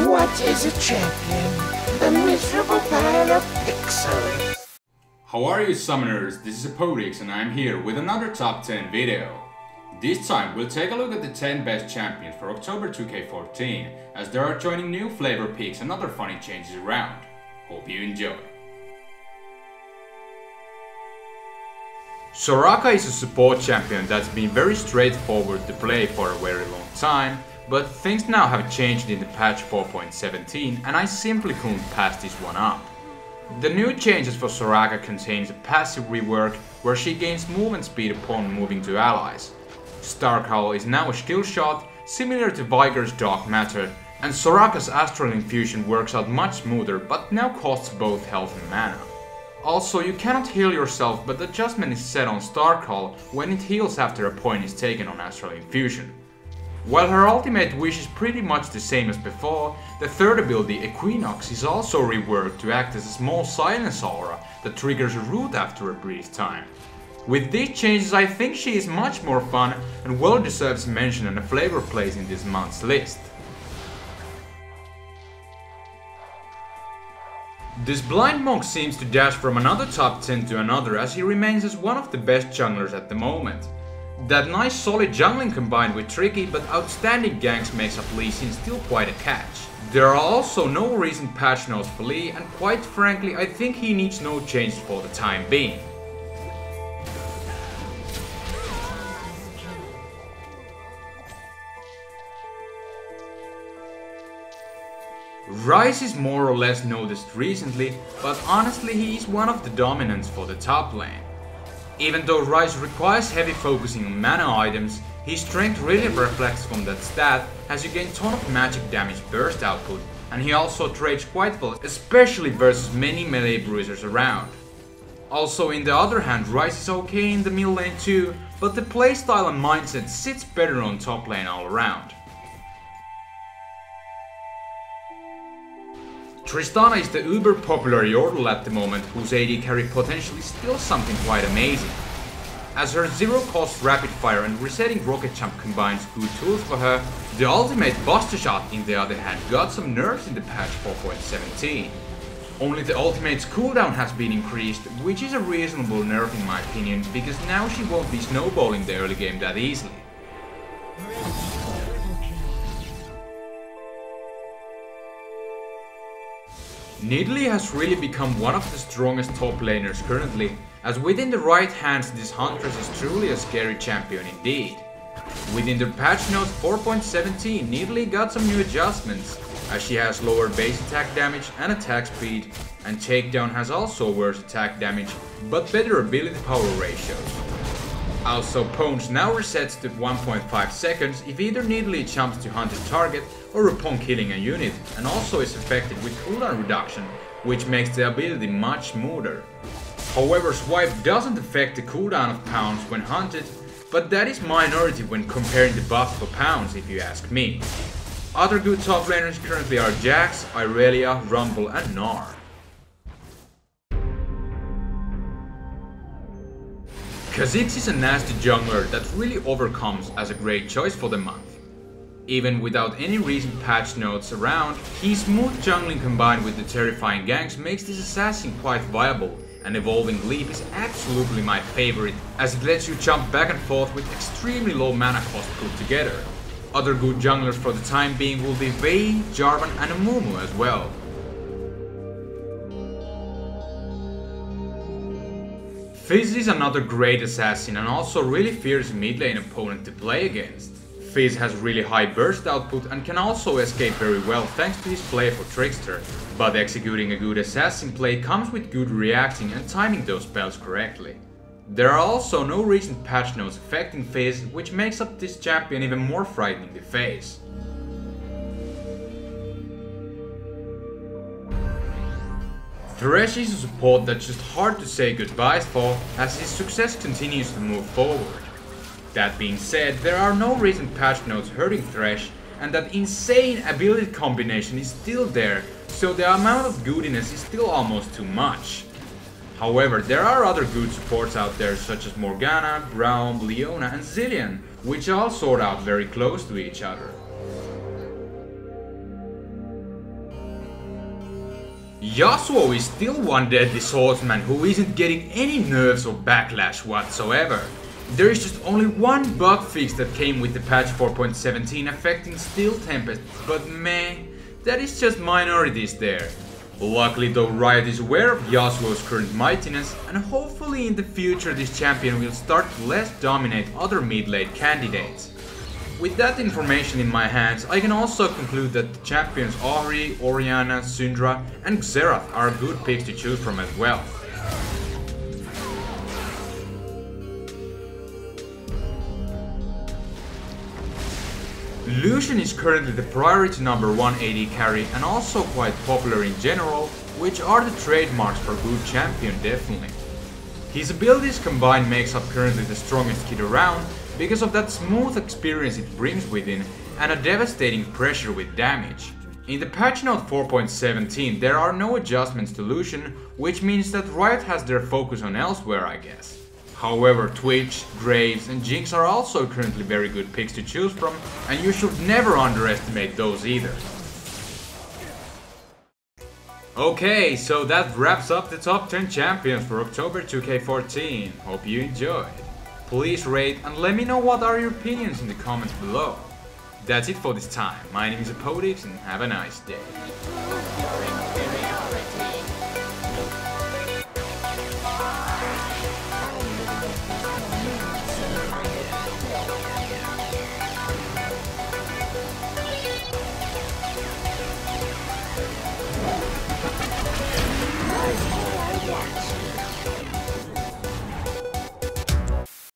What is a champion? A miserable pile of pixels. How are you summoners? This is Hepodix and I'm here with another top 10 video. This time we'll take a look at the 10 best champions for October 2K14, as there are joining new flavor picks and other funny changes around. Hope you enjoy. Soraka is a support champion that's been very straightforward to play for a very long time, but things now have changed in the patch 4.17 and I simply couldn't pass this one up. The new changes for Soraka contains a passive rework where she gains movement speed upon moving to allies. Starcall is now a skill shot, similar to Vigor's Dark Matter, and Soraka's Astral Infusion works out much smoother but now costs both health and mana. Also, you cannot heal yourself, but the adjustment is set on Starcall when it heals after a point is taken on Astral Infusion. While her ultimate wish is pretty much the same as before, the third ability, Equinox, is also reworked to act as a small silence aura that triggers a root after a brief time. With these changes, I think she is much more fun and well deserves mention and a flavor place in this month's list. This blind monk seems to dash from another top 10 to another as he remains as one of the best junglers at the moment. That nice solid jungling combined with tricky but outstanding ganks makes up Lee Sin still quite a catch. There are also no recent patch notes for Lee, and quite frankly I think he needs no change for the time being. Ryze is more or less noticed recently, but honestly he is one of the dominants for the top lane. Even though Ryze requires heavy focusing on mana items, his strength really reflects from that stat as you gain ton of magic damage burst output, and he also trades quite well, especially versus many melee bruisers around. Also, in the other hand, Ryze is okay in the mid lane too, but the playstyle and mindset sits better on top lane all around. Tristana is the uber popular Yordle at the moment, whose AD carry potential is still something quite amazing. As her zero cost rapid fire and resetting rocket jump combines good tools for her, the ultimate Buster Shot in the other hand got some nerfs in the patch 4.17. Only the ultimate's cooldown has been increased, which is a reasonable nerf in my opinion, because now she won't be snowballing the early game that easily. Nidalee has really become one of the strongest top laners currently, as within the right hands this Huntress is truly a scary champion indeed. Within the patch notes 4.17, Nidalee got some new adjustments, as she has lower base attack damage and attack speed, and takedown has also worse attack damage, but better ability power ratios. Also, Pwnage now resets to 1.5 seconds if either Nidalee jumps to hunt a target or upon killing a unit, and also is affected with cooldown reduction, which makes the ability much smoother. However, Swipe doesn't affect the cooldown of Pounce when hunted, but that is minority when comparing the buff for Pounce if you ask me. Other good top laners currently are Jax, Irelia, Rumble and Gnar. Khazix is a nasty jungler that really overcomes as a great choice for the month. Even without any recent patch notes around, his smooth jungling combined with the terrifying ganks makes this assassin quite viable, and Evolving Leap is absolutely my favorite as it lets you jump back and forth with extremely low mana cost put together. Other good junglers for the time being will be Vayne, Jarvan and Amumu as well. Fizz is another great assassin and also really fierce mid lane opponent to play against. Fizz has really high burst output and can also escape very well thanks to his play for Trickster, but executing a good assassin play comes with good reacting and timing those spells correctly. There are also no recent patch notes affecting Fizz, which makes up this champion even more frightening to face. Thresh is a support that's just hard to say goodbyes for, as his success continues to move forward. That being said, there are no recent patch notes hurting Thresh, and that insane ability combination is still there, so the amount of goodiness is still almost too much. However, there are other good supports out there such as Morgana, Braum, Leona and Zilean, which all sort out very close to each other. Yasuo is still one deadly swordsman who isn't getting any nerfs or backlash whatsoever. There is just only one bug fix that came with the patch 4.17 affecting Steel Tempest, but meh, that is just minorities there. Luckily though, Riot is aware of Yasuo's current mightiness, and hopefully in the future this champion will start to less dominate other mid-lane candidates. With that information in my hands, I can also conclude that the champions Ahri, Orianna, Syndra and Xerath are good picks to choose from as well. Lucian is currently the priority number 1 AD carry and also quite popular in general, which are the trademarks for good champion definitely. His abilities combined makes up currently the strongest kit around because of that smooth experience it brings within and a devastating pressure with damage. In the patch note 4.17 there are no adjustments to Lucian, which means that Riot has their focus on elsewhere I guess. However, Twitch, Graves and Jinx are also currently very good picks to choose from, and you should never underestimate those either. Okay, so that wraps up the top 10 champions for October 2K14. Hope you enjoyed. Please rate and let me know what are your opinions in the comments below. That's it for this time. My name is Hepodix and have a nice day.